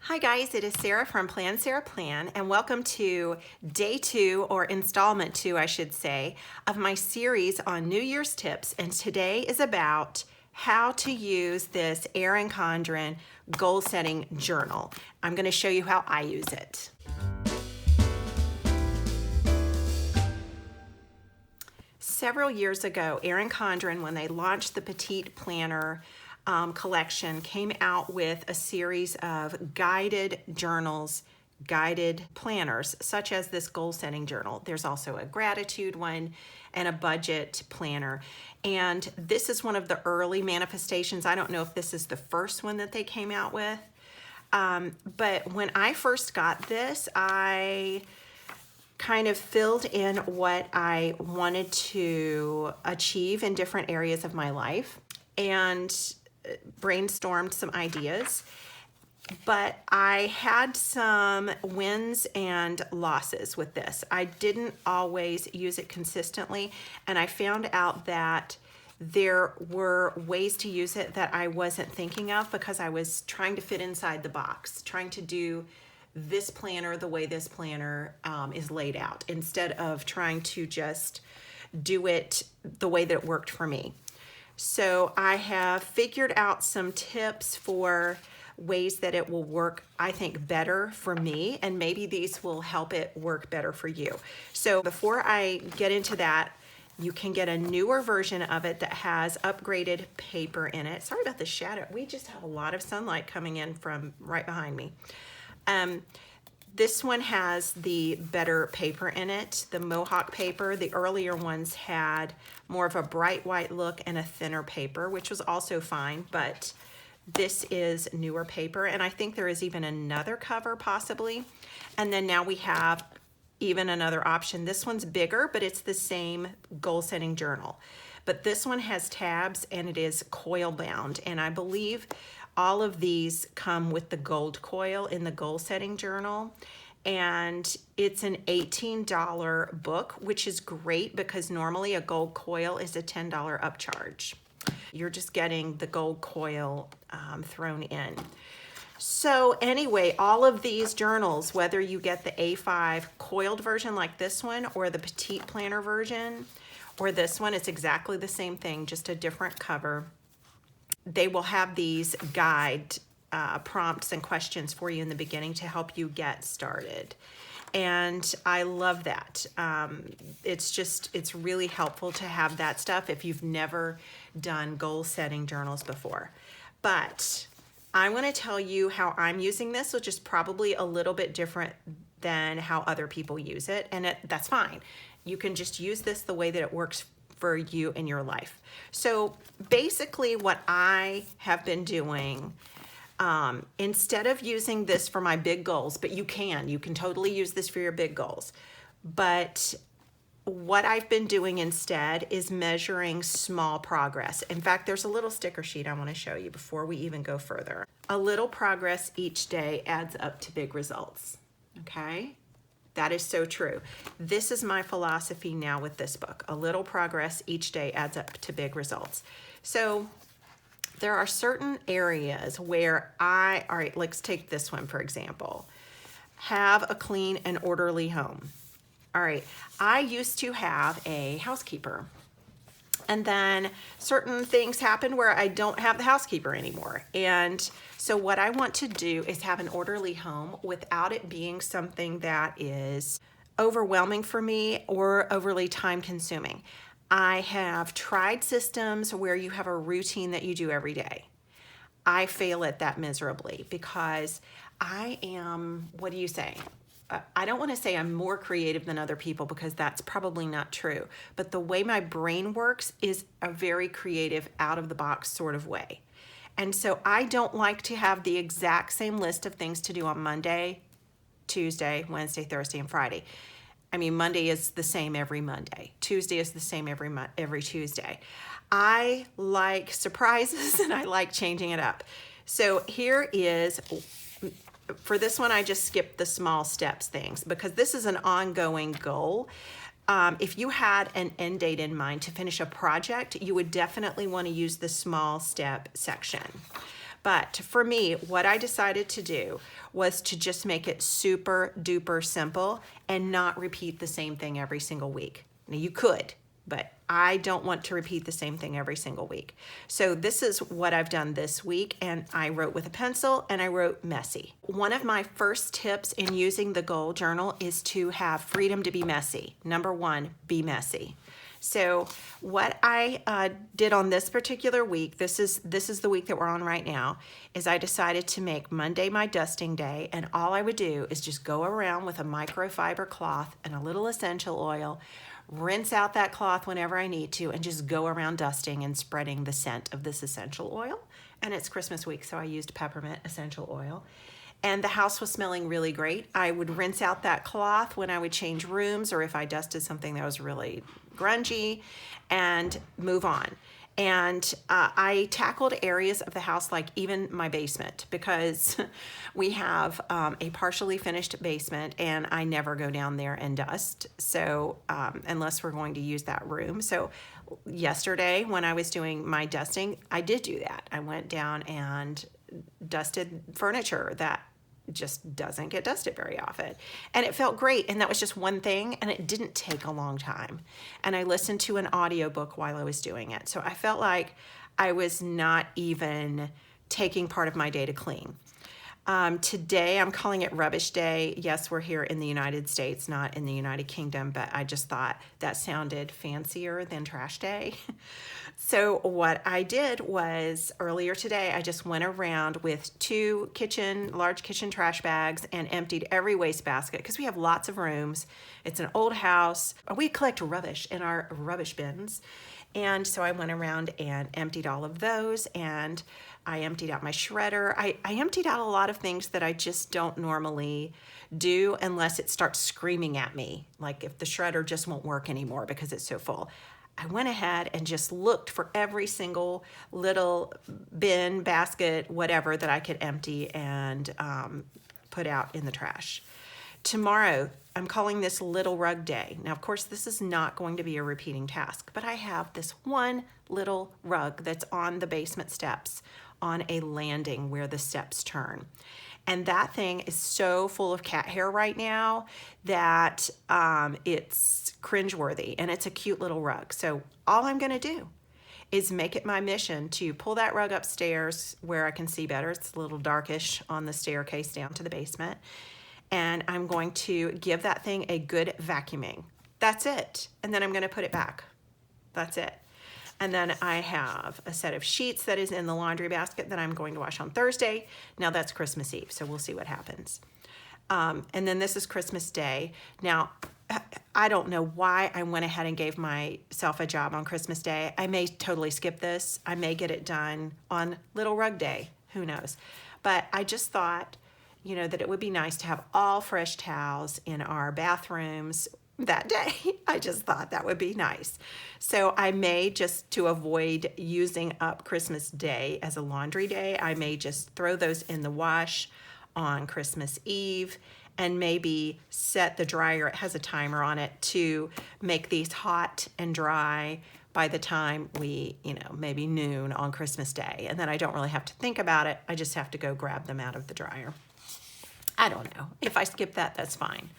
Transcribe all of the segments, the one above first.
Hi guys, it is Sarah from Plan Sarah Plan, and welcome to day 2, or installment 2 I should say, of my series on New Year's tips. And today is about how to use this Erin Condren goal setting journal. I'm going to show you how I use it. Several years ago, Erin Condren, when they launched the Petite Planner collection, came out with a series of guided journals, guided planners, such as this goal setting journal. There's also a gratitude one and a budget planner. And this is one of the early manifestations. I don't know if this is the first one that they came out with. But when I first got this, I kind of filled in what I wanted to achieve in different areas of my life and brainstormed some ideas. But I had some wins and losses with this. I didn't always use it consistently, and I found out that there were ways to use it that I wasn't thinking of because I was trying to fit inside the box, trying to do this planner the way this planner is laid out, instead of trying to just do it the way that it worked for me. So I have figured out some tips for ways that it will work, I think, better for me, and maybe these will help it work better for you. So before I get into that, you can get a newer version of it that has upgraded paper in it. Sorry about the shadow. We just have a lot of sunlight coming in from right behind me. This one has the better paper in it, the Mohawk paper. The earlier ones had more of a bright white look and a thinner paper, which was also fine, but this is newer paper, and I think there is even another cover possibly. And then now we have even another option. This one's bigger, but it's the same goal setting journal. But this one has tabs and it is coil bound, and I believe all of these come with the gold coil in the goal setting journal, and it's an $18 book, which is great because normally a gold coil is a $10 upcharge. You're just getting the gold coil thrown in. So anyway, all of these journals, whether you get the A5 coiled version like this one or the Petite Planner version or this one, it's exactly the same thing, just a different cover. They will have these guide prompts and questions for you in the beginning to help you get started. And I love that. It's really helpful to have that stuff if you've never done goal setting journals before. But I'm going to tell you how I'm using this, which is probably a little bit different than how other people use it. And that's fine. You can just use this the way that it works for you in your life. So basically what I have been doing, instead of using this for my big goals, but you can totally use this for your big goals. But what I've been doing instead is measuring small progress. In fact, there's a little sticker sheet I want to show you before we even go further. A little progress each day adds up to big results. Okay? That is so true. This is my philosophy now with this book. A little progress each day adds up to big results. So there are certain areas where all right, let's take this one for example. Have a clean and orderly home. All right, I used to have a housekeeper, and then certain things happen where I don't have the housekeeper anymore. And so what I want to do is have an orderly home without it being something that is overwhelming for me or overly time consuming. I have tried systems where you have a routine that you do every day. I fail at that miserably because I am, what do you say? I don't want to say I'm more creative than other people because that's probably not true. But the way my brain works is a very creative, out of the box sort of way. And so I don't like to have the exact same list of things to do on Monday, Tuesday, Wednesday, Thursday, and Friday. I mean, Monday is the same every Monday. Tuesday is the same every Tuesday. I like surprises and I like changing it up. So here is, for this one, I just skipped the small steps things because this is an ongoing goal. If you had an end date in mind to finish a project, you would definitely want to use the small step section. But for me, what I decided to do was to just make it super duper simple and not repeat the same thing every single week. Now you could, but I don't want to repeat the same thing every single week. So this is what I've done this week, and I wrote with a pencil and I wrote messy. One of my first tips in using the goal journal is to have freedom to be messy. Number one, be messy. So what I did on this particular week, this is the week that we're on right now, is I decided to make Monday my dusting day, and all I would do is just go around with a microfiber cloth and a little essential oil, rinse out that cloth whenever I need to, and just go around dusting and spreading the scent of this essential oil. And it's Christmas week, so I used peppermint essential oil. And the house was smelling really great. I would rinse out that cloth when I would change rooms or if I dusted something that was really grungy, and move on. And I tackled areas of the house like even my basement, because we have a partially finished basement and I never go down there and dust. So unless we're going to use that room. So yesterday when I was doing my dusting, I did do that. I went down and dusted furniture that just doesn't get dusted very often. And it felt great. And that was just one thing, and it didn't take a long time. And I listened to an audiobook while I was doing it. So I felt like I was not even taking part of my day to clean. Today, I'm calling it Rubbish Day. Yes, we're here in the United States, not in the United Kingdom, but I just thought that sounded fancier than Trash Day. So what I did was earlier today, I just went around with two large kitchen trash bags and emptied every wastebasket, because we have lots of rooms. It's an old house. We collect rubbish in our rubbish bins. And so I went around and emptied all of those, and I emptied out my shredder. I emptied out a lot of things that I just don't normally do unless it starts screaming at me, like if the shredder just won't work anymore because it's so full. I went ahead and just looked for every single little bin, basket, whatever that I could empty and put out in the trash. Tomorrow, I'm calling this Little Rug Day. Now, of course, this is not going to be a repeating task, but I have this one little rug that's on the basement steps on a landing where the steps turn. And that thing is so full of cat hair right now that it's cringeworthy, and it's a cute little rug. So all I'm gonna do is make it my mission to pull that rug upstairs where I can see better. It's a little darkish on the staircase down to the basement. And I'm going to give that thing a good vacuuming. That's it. And then I'm gonna put it back. That's it. And then I have a set of sheets that is in the laundry basket that I'm going to wash on Thursday. Now that's Christmas Eve, so we'll see what happens. And then this is Christmas Day. Now, I don't know why I went ahead and gave myself a job on Christmas Day. I may totally skip this. I may get it done on Little Rug Day. Who knows? But I just thought, you know, that it would be nice to have all fresh towels in our bathrooms that day. I just thought that would be nice. So I may, just to avoid using up Christmas Day as a laundry day, I may just throw those in the wash on Christmas Eve and maybe set the dryer, it has a timer on it, to make these hot and dry by the time we, maybe noon on Christmas Day. And then I don't really have to think about it. I just have to go grab them out of the dryer. I don't know. If I skip that, that's fine.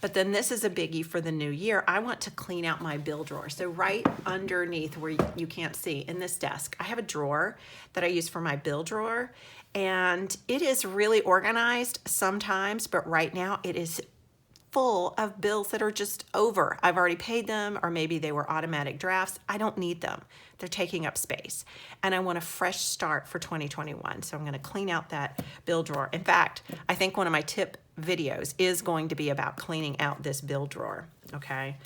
But then this is a biggie for the new year. I want to clean out my bill drawer. So right underneath where you can't see, in this desk, I have a drawer that I use for my bill drawer. And it is really organized sometimes, but right now it is full of bills that are just over. I've already paid them, or maybe they were automatic drafts. I don't need them. They're taking up space. And I want a fresh start for 2021. So I'm gonna clean out that bill drawer. In fact, I think one of my tip videos is going to be about cleaning out this bill drawer, okay?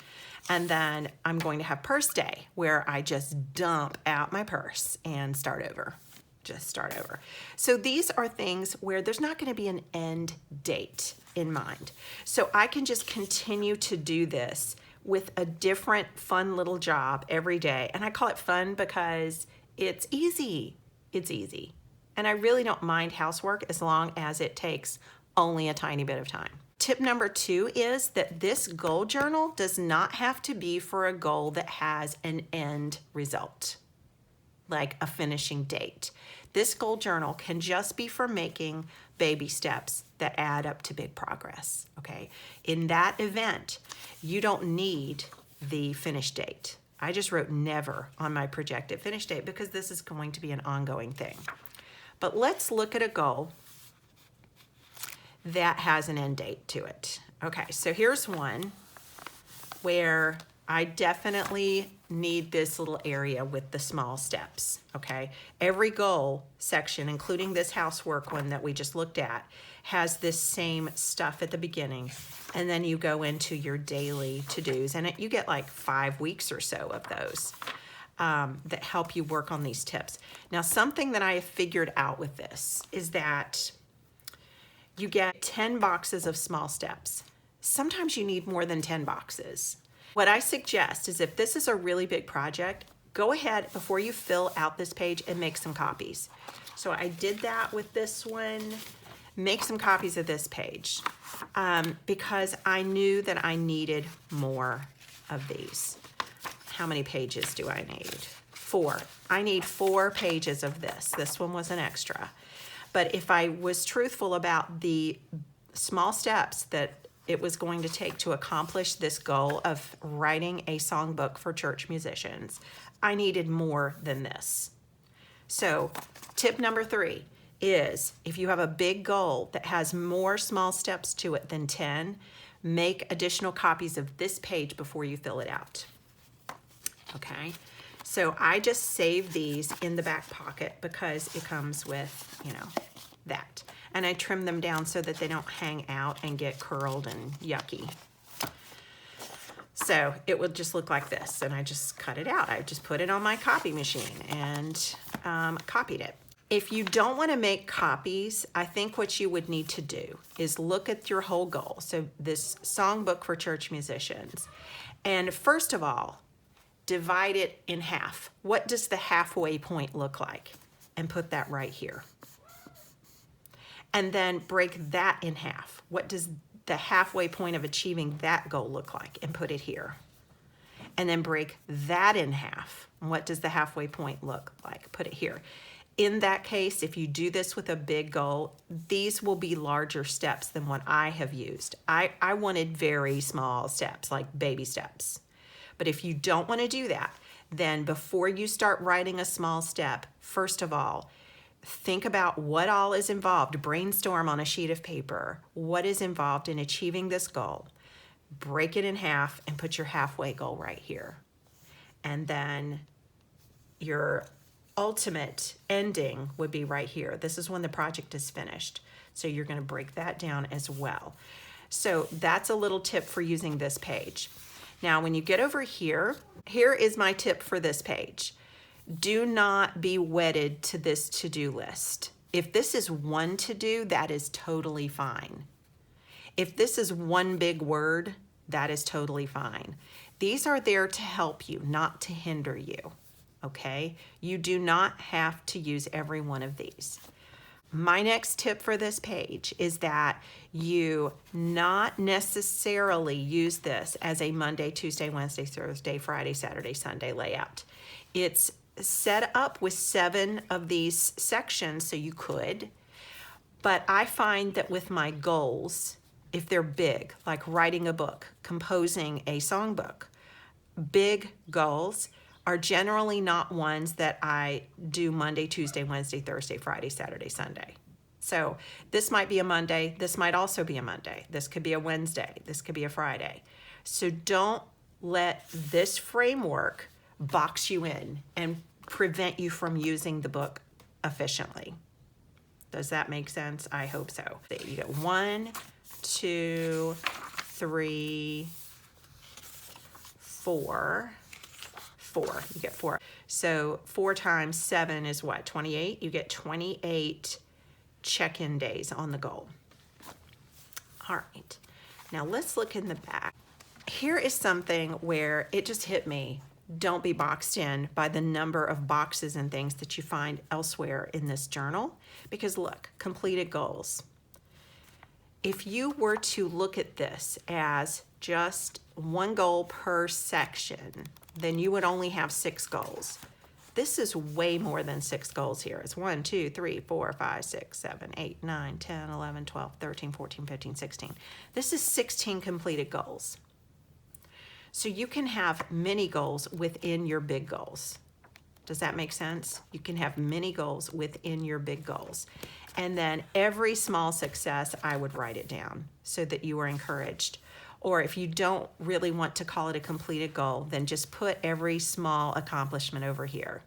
And then I'm going to have purse day, where I just dump out my purse and start over. Just start over. So these are things where there's not going to be an end date in mind. So I can just continue to do this with a different fun little job every day. And I call it fun because it's easy. It's easy. And I really don't mind housework as long as it takes only a tiny bit of time. Tip number 2 is that this goal journal does not have to be for a goal that has an end result, like a finishing date. This goal journal can just be for making baby steps that add up to big progress, okay? In that event, you don't need the finish date. I just wrote never on my projected finish date because this is going to be an ongoing thing. But let's look at a goal that has an end date to it. Okay, so here's one where I definitely need this little area with the small steps, okay? Every goal section, including this housework one that we just looked at, has this same stuff at the beginning, and then you go into your daily to-dos, and you get like 5 weeks or so of those that help you work on these tips. Now, something that I have figured out with this is that you get 10 boxes of small steps. Sometimes you need more than 10 boxes. What I suggest is if this is a really big project, go ahead before you fill out this page and make some copies. So I did that with this one. Make some copies of this page because I knew that I needed more of these. How many pages do I need? 4. I need 4 pages of this. This one was an extra. But if I was truthful about the small steps that it was going to take to accomplish this goal of writing a songbook for church musicians, I needed more than this. So tip number 3 is if you have a big goal that has more small steps to it than 10, make additional copies of this page before you fill it out. Okay, so I just save these in the back pocket because it comes with, you know, that. And I trim them down so that they don't hang out and get curled and yucky. So it would just look like this, and I just cut it out. I just put it on my copy machine and copied it. If you don't want to make copies, I think what you would need to do is look at your whole goal. So this songbook for church musicians. And first of all, divide it in half. What does the halfway point look like? And put that right here. And then break that in half. What does the halfway point of achieving that goal look like? And put it here. And then break that in half. What does the halfway point look like? Put it here. In that case, if you do this with a big goal, these will be larger steps than what I have used. I wanted very small steps, like baby steps. But if you don't want to do that, then before you start writing a small step, first of all, think about what all is involved. Brainstorm on a sheet of paper. What is involved in achieving this goal? Break it in half and put your halfway goal right here. And then your ultimate ending would be right here. This is when the project is finished. So you're going to break that down as well. So that's a little tip for using this page. Now, when you get over here, here is my tip for this page. Do not be wedded to this to-do list. If this is one to-do, that is totally fine. If this is one big word, that is totally fine. These are there to help you, not to hinder you, okay? You do not have to use every one of these. My next tip for this page is that you not necessarily use this as a Monday, Tuesday, Wednesday, Thursday, Friday, Saturday, Sunday layout. It's set up with 7 of these sections, so you could, but I find that with my goals, if they're big, like writing a book, composing a songbook, big goals are generally not ones that I do Monday, Tuesday, Wednesday, Thursday, Friday, Saturday, Sunday. So this might be a Monday, this might also be a Monday, this could be a Wednesday, this could be a Friday. So don't let this framework box you in and prevent you from using the book efficiently. Does that make sense? I hope so. You get 1, 2, 3, 4. 4. You get 4. So 4 times 7 is what? 28. You get 28 check-in days on the goal. All right. Now let's look in the back. Here is something where it just hit me. Don't be boxed in by the number of boxes and things that you find elsewhere in this journal, because look, completed goals. If you were to look at this as just one goal per section, then you would only have 6 goals. this is way more than 6 goals here. It's 1, 2, 3, 4, 5, 6, 7, 8, 9, 10, 11, 12, 13, 14, 15, 16. This is 16 completed goals. So you can have mini goals within your big goals. Does that make sense? You can have mini goals within your big goals. And then every small success, I would write it down so that you are encouraged. Or if you don't really want to call it a completed goal, then just put every small accomplishment over here.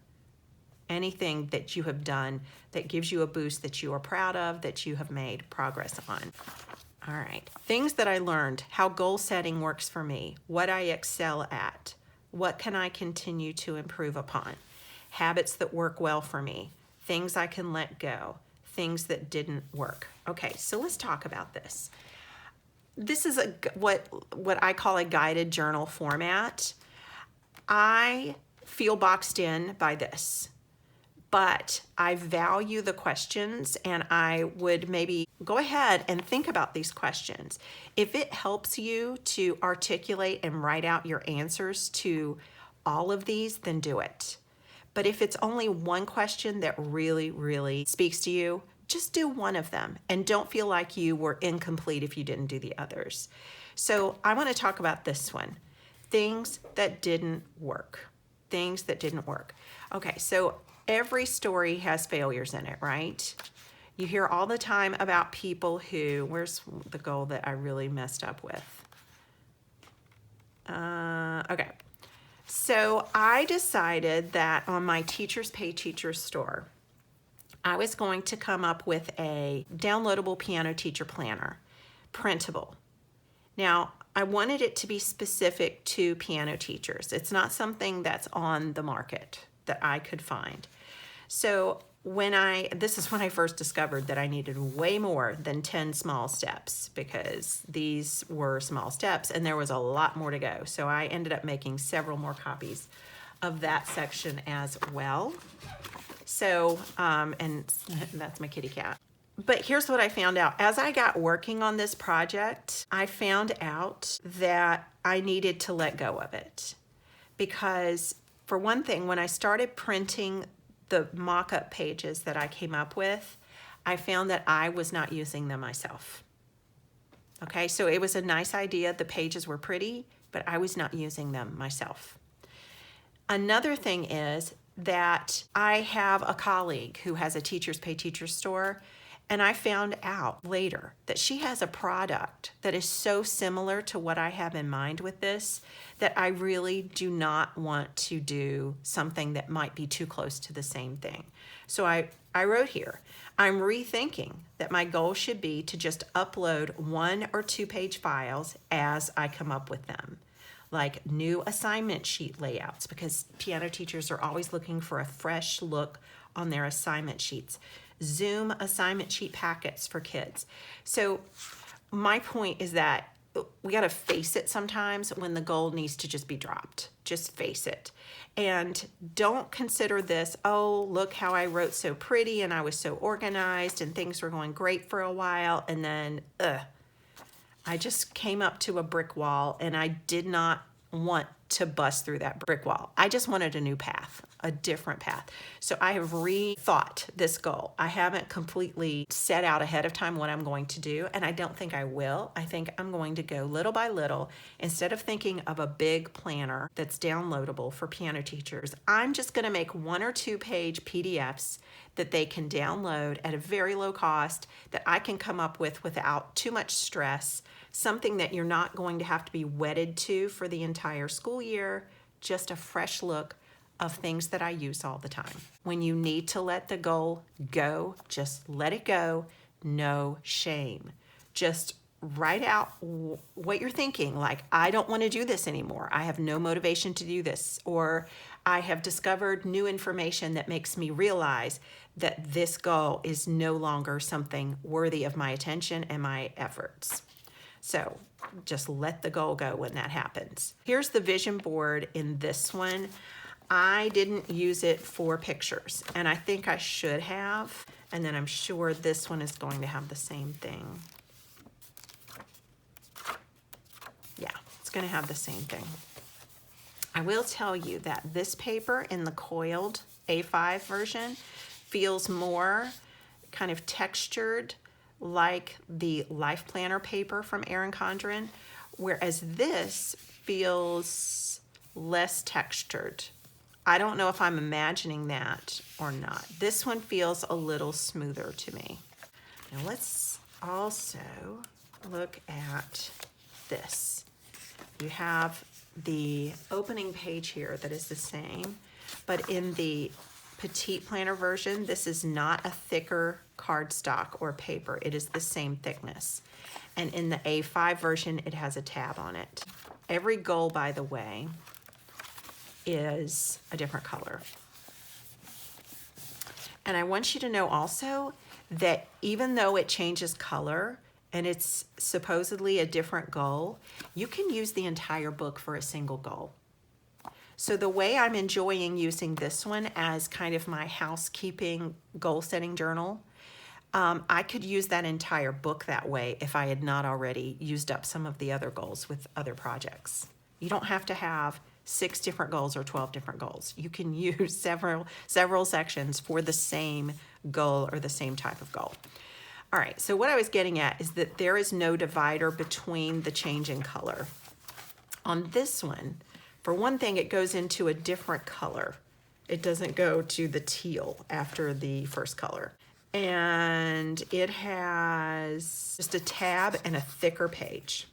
Anything that you have done that gives you a boost that you are proud of, that you have made progress on. All right, things that I learned, how goal setting works for me, what I excel at, what can I continue to improve upon, habits that work well for me, things I can let go, things that didn't work. Okay, so let's talk about this. This is what I call a guided journal format. I feel boxed in by this, but I value the questions, and I would maybe go ahead and think about these questions. If it helps you to articulate and write out your answers to all of these, then do it. But if it's only one question that really, really speaks to you, just do one of them and don't feel like you were incomplete if you didn't do the others. So I want to talk about this one, things that didn't work. Things that didn't work. Okay, so every story has failures in it, right? You hear all the time about people who, where's the goal that I really messed up with? Okay. So I decided that on my Teachers Pay Teachers store, I was going to come up with a downloadable piano teacher planner, printable. Now, I wanted it to be specific to piano teachers. It's not something that's on the market that I could find. So this is when I first discovered that I needed way more than 10 small steps, because these were small steps and there was a lot more to go. So I ended up making several more copies of that section as well. So, and that's my kitty cat. But here's what I found out. As I got working on this project, I found out that I needed to let go of it. Because for one thing, when I started printing the mock-up pages that I came up with, I found that I was not using them myself. Okay, so it was a nice idea. The pages were pretty, but I was not using them myself. Another thing is that I have a colleague who has a Teachers Pay Teachers store, and I found out later that she has a product that is so similar to what I have in mind with this that I really do not want to do something that might be too close to the same thing. So I wrote here, I'm rethinking that my goal should be to just upload 1 or 2 page files as I come up with them, like new assignment sheet layouts, because piano teachers are always looking for a fresh look on their assignment sheets. Zoom assignment sheet packets for kids. So my point is that we got to face it sometimes when the goal needs to just be dropped. Just face it. And don't consider this, oh, look how I wrote so pretty and I was so organized and things were going great for a while, and then I just came up to a brick wall and I did not want to bust through that brick wall. I just wanted a new path, a different path. So I have rethought this goal. I haven't completely set out ahead of time what I'm going to do, and I don't think I will. I think I'm going to go little by little. Instead of thinking of a big planner that's downloadable for piano teachers, I'm just going to make 1 or 2 page PDFs that they can download at a very low cost, that I can come up with without too much stress, something that you're not going to have to be wedded to for the entire school year, just a fresh look of things that I use all the time. When you need to let the goal go, just let it go, no shame. Just write out what you're thinking, like, I don't want to do this anymore. I have no motivation to do this. Or I have discovered new information that makes me realize that this goal is no longer something worthy of my attention and my efforts. So just let the goal go when that happens. Here's the vision board in this one. I didn't use it for pictures, and I think I should have. And then I'm sure this one is going to have the same thing. Yeah, it's going to have the same thing. I will tell you that this paper in the coiled A5 version feels more kind of textured like the Life Planner paper from Erin Condren, whereas this feels less textured. I don't know if I'm imagining that or not. This one feels a little smoother to me. Now let's also look at this. You have the opening page here that is the same, but in the Petite Planner version, this is not a thicker cardstock or paper. It is the same thickness. And in the A5 version, it has a tab on it. Every goal, by the way, is a different color. And I want you to know also that even though it changes color and it's supposedly a different goal, you can use the entire book for a single goal. So the way I'm enjoying using this one as kind of my housekeeping goal setting journal, I could use that entire book that way if I had not already used up some of the other goals with other projects. You don't have to have 6 different goals or 12 different goals. You can use several sections for the same goal or the same type of goal. All right, so what I was getting at is that there is no divider between the change in color. On this one, for one thing, it goes into a different color. It doesn't go to the teal after the first color. And it has just a tab and a thicker page.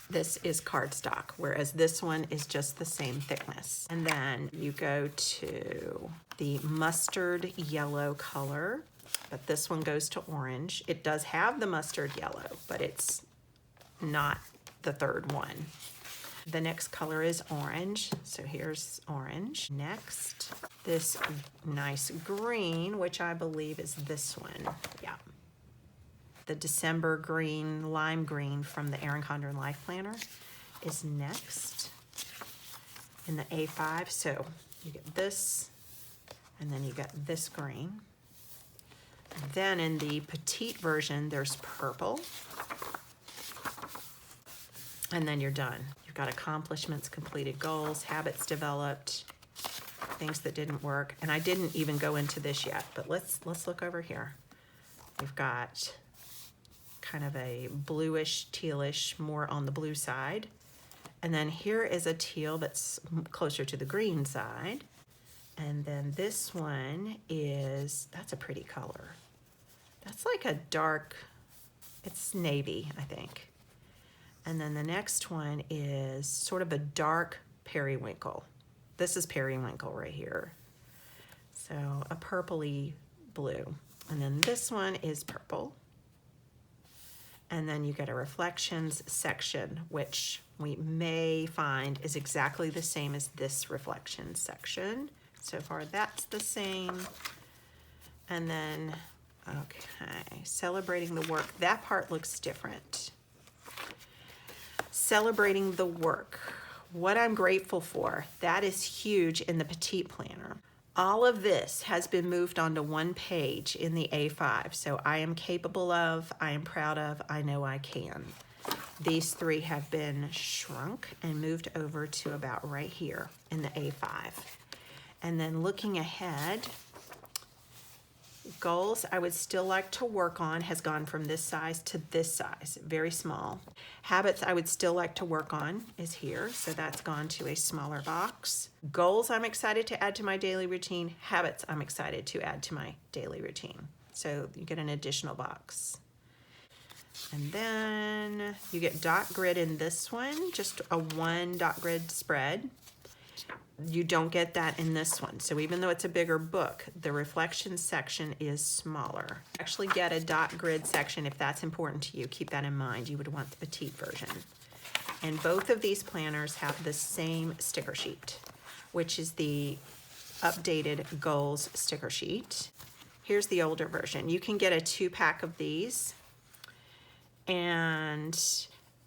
This is cardstock, whereas this one is just the same thickness. And then you go to the mustard yellow color, but this one goes to orange. It does have the mustard yellow, but it's not the third one. The next color is orange, so here's orange. Next, this nice green, which I believe is this one. Yeah. The December green, lime green from the Erin Condren Life Planner is next in the A5. So you get this, and then you get this green. Then in the petite version, there's purple. And then you're done. You've got accomplishments, completed goals, habits developed, things that didn't work. And I didn't even go into this yet, but let's look over here. We've got kind of a bluish, tealish, more on the blue side. And then here is a teal that's closer to the green side. And then this one is, that's a pretty color. That's like a dark, it's navy, I think. And then the next one is sort of a dark periwinkle. This is periwinkle right here. So a purpley blue. And then this one is purple. And then you get a reflections section, which we may find is exactly the same as this reflections section. So far that's the same. And then, okay, celebrating the work. That part looks different. Celebrating the work, what I'm grateful for, that is huge in the Petite Planner. All of this has been moved onto one page in the A5, so I am capable of, I am proud of, I know I can. These 3 have been shrunk and moved over to about right here in the A5. And then looking ahead, goals I would still like to work on has gone from this size to this size, very small. Habits I would still like to work on is here, so that's gone to a smaller box. Goals I'm excited to add to my daily routine. Habits I'm excited to add to my daily routine. So you get an additional box. And then you get dot grid in this one, just a 1 dot grid spread. You don't get that in this one. So even though it's a bigger book, the reflection section is smaller. Actually get a dot grid section if that's important to you. Keep that in mind. You would want the petite version. And both of these planners have the same sticker sheet, which is the updated goals sticker sheet. Here's the older version. You can get a 2-pack of these, and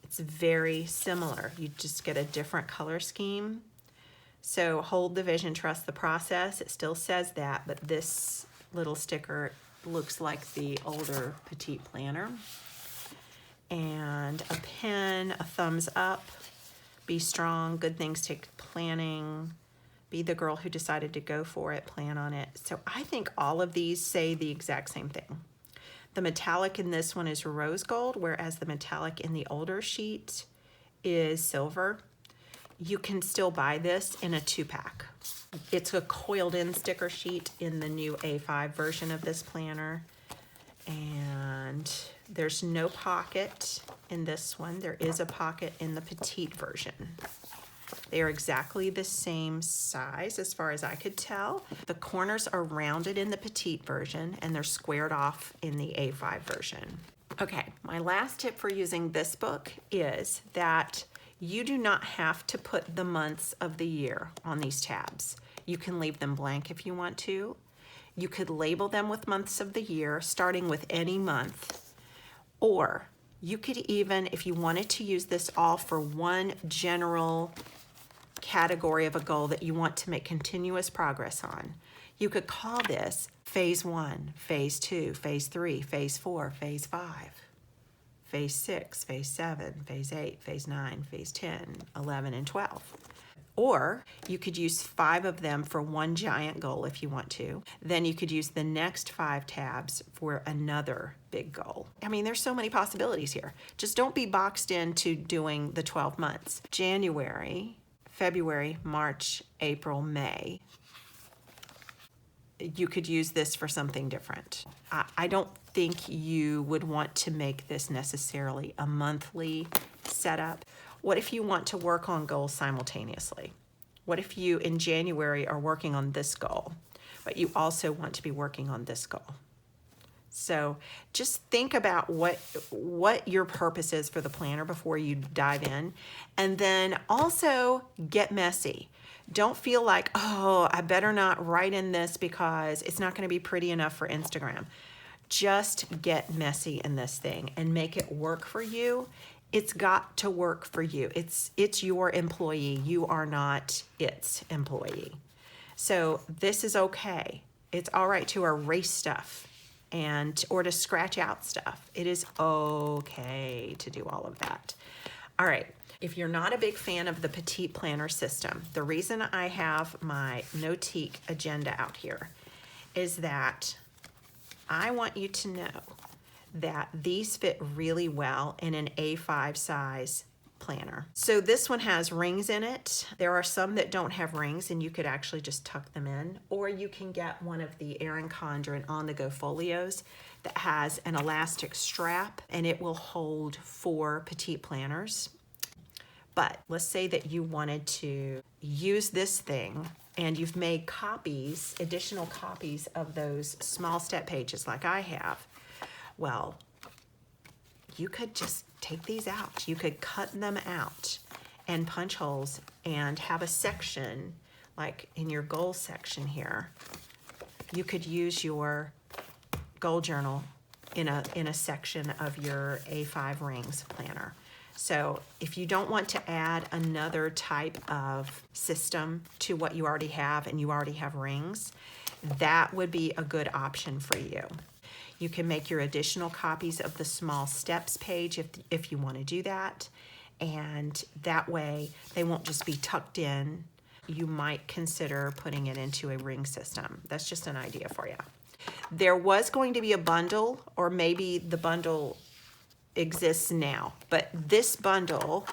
it's very similar. You just get a different color scheme. So hold the vision, trust the process. It still says that, but this little sticker looks like the older Petite Planner. And a pen, a thumbs up, be strong, good things take planning, Be the girl who decided to go for it, plan on it. So I think all of these say the exact same thing. The metallic in this one is rose gold, whereas the metallic in the older sheet is silver. You can still buy this in a 2-pack. It's a coiled in sticker sheet in the new A5 version of this planner. And there's no pocket in this one. There is a pocket in the petite version. They are exactly the same size as far as I could tell. The corners are rounded in the petite version and they're squared off in the A5 version. Okay, my last tip for using this book is that you do not have to put the months of the year on these tabs. You can leave them blank if you want to. You could label them with months of the year, starting with any month. Or you could even, if you wanted to use this all for one general category of a goal that you want to make continuous progress on, you could call this phase 1, phase 2, phase 3, phase 4, phase 5. Phase 6, phase 7, phase 8, phase 9, phase 10, 11, and 12. Or you could use 5 of them for one giant goal if you want to. Then you could use the next 5 tabs for another big goal. I mean, there's so many possibilities here. Just don't be boxed into doing the 12 months. January, February, March, April, May. You could use this for something different. I don't think you would want to make this necessarily a monthly setup. What if you want to work on goals simultaneously? What if you in January are working on this goal, but you also want to be working on this goal? So just think about what your purpose is for the planner before you dive in, and then also get messy. Don't feel like, oh, I better not write in this because it's not going to be pretty enough for Instagram. Just get messy in this thing and make it work for you. It's got to work for you. It's your employee. You are not its employee. So this is okay. It's all right to erase stuff or to scratch out stuff. It is okay to do all of that. All right. If you're not a big fan of the Petite Planner system, the reason I have my Notique agenda out here is that I want you to know that these fit really well in an A5 size planner. So this one has rings in it. There are some that don't have rings and you could actually just tuck them in, or you can get one of the Erin Condren on-the-go folios that has an elastic strap and it will hold 4 petite planners. But let's say that you wanted to use this thing and you've made copies, additional copies of those small step pages like I have. Well, you could just take these out. You could cut them out and punch holes and have a section, like in your goal section here. You could use your goal journal in a section of your A5 rings planner. So if you don't want to add another type of system to what you already have and you already have rings, that would be a good option for you. You can make your additional copies of the small steps page if you want to do that. And that way they won't just be tucked in. You might consider putting it into a ring system. That's just an idea for you. There was going to be a bundle, or maybe the bundle exists now, but this bundle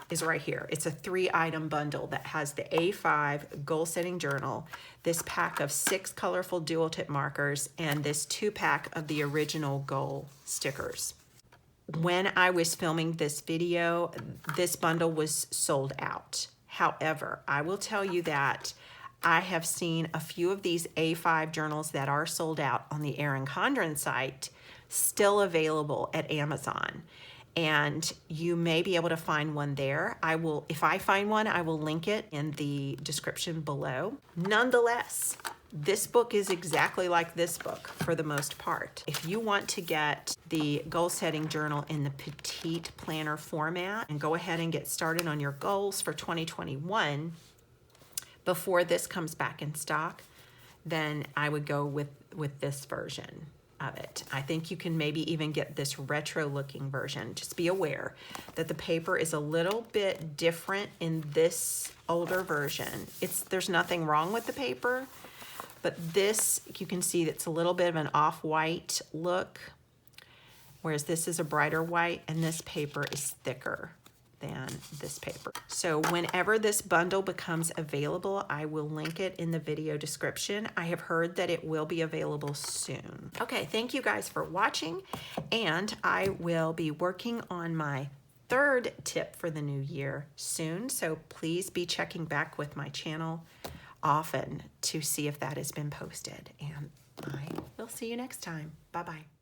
is right here. It's a 3-item bundle that has the A5 goal setting journal, this pack of 6 colorful dual tip markers, and this 2-pack of the original goal stickers. When I was filming this video, this bundle was sold out. However, I will tell you that I have seen a few of these A5 journals that are sold out on the Erin Condren site still available at Amazon. And you may be able to find one there. If I find one, I will link it in the description below. Nonetheless, this book is exactly like this book for the most part. If you want to get the goal setting journal in the petite planner format and go ahead and get started on your goals for 2021 before this comes back in stock, then I would go with this version. of it. I think you can maybe even get this retro looking version. Just be aware that the paper is a little bit different in this older version. There's nothing wrong with the paper, but this, you can see it's a little bit of an off-white look, whereas this is a brighter white, and this paper is thicker than this paper. So whenever this bundle becomes available, I will link it in the video description. I have heard that it will be available soon. Okay, thank you guys for watching, and I will be working on my third tip for the new year soon, so please be checking back with my channel often to see if that has been posted, and I will see you next time. Bye-bye.